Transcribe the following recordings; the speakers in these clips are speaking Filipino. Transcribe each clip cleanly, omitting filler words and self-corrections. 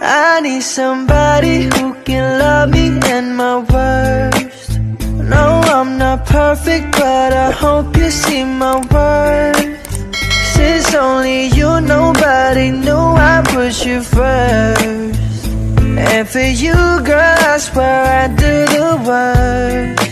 I need somebody who can love me and my worst. No, I'm not perfect, but I hope you see my worth. 'Cause it's only you, nobody knew I put you first. And for you, girl, I swear I do the worst.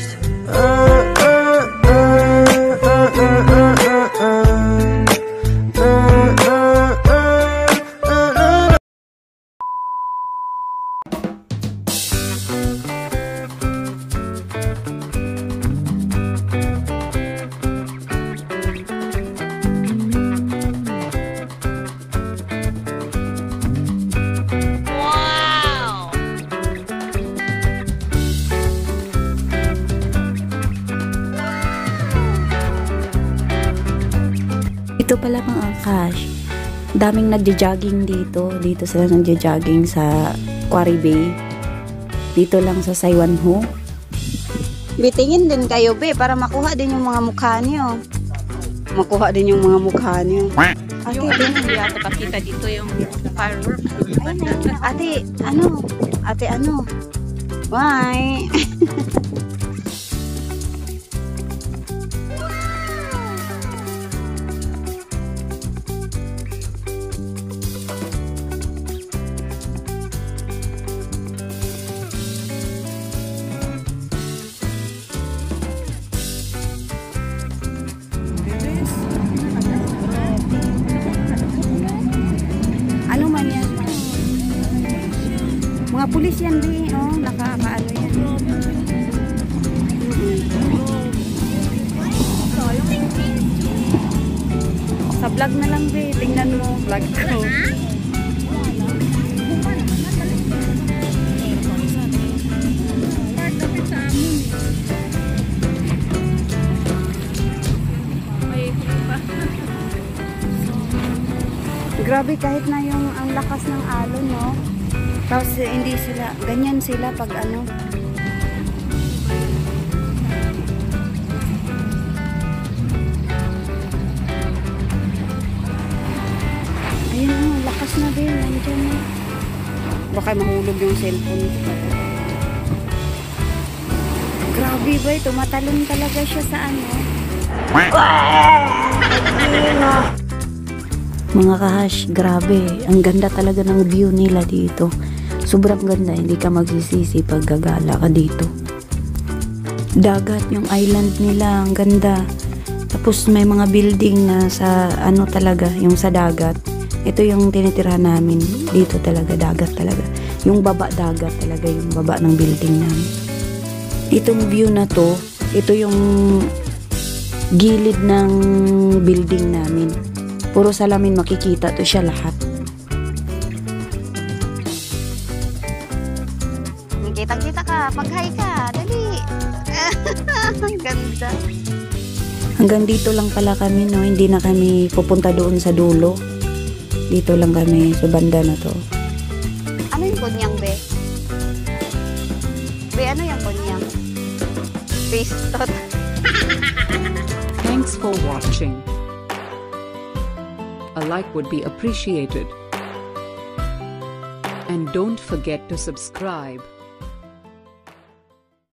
Ito pala mga Kash, daming nagja-jogging dito. Dito sila nagja-jogging sa Quarry Bay. Dito lang sa Saiwanho. Bitingin din kayo, be, para makuha din yung mga mukha niyo. Makuha din yung mga mukha niyo. Ate, Hindi ato pakita dito yung firework. ate, ano? Ate, ano? Why? Ano man yan? Mga pulis yan din, oh, nakakaano yan. Sa vlog na lang, be. Tingnan mo, vlog ko. Grabe, kahit na yung ang lakas ng alon, no? Tapos hindi sila, ganyan sila pag ano. Ayun, oh, lakas na din, nandiyan na. Baka mahulog yung cellphone. Grabe ba, tumatalon talaga siya sa ano. Mga Kahash, grabe. Ang ganda talaga ng view nila dito. Sobrang ganda. Hindi ka magsisisi pag gagala ka dito. Dagat, yung island nila. Ang ganda. Tapos may mga building na sa ano talaga, yung sa dagat. Ito yung tinitirahan namin. Dito talaga, dagat talaga. Yung baba dagat talaga, yung baba ng building namin. Itong view na to, ito yung gilid ng building namin. Puro salamin makikita to siya lahat. Kitang-kita ka, pag-hi ka, dali. Ang ganda. Hanggang dito lang pala kami, no? Hindi na kami pupunta doon sa dulo. Dito lang kami sa banda na to. Ano yung kunyang, be? Be, ano yung kunyang? Pistot. Thanks for watching. A like would be appreciated. And don't forget to subscribe.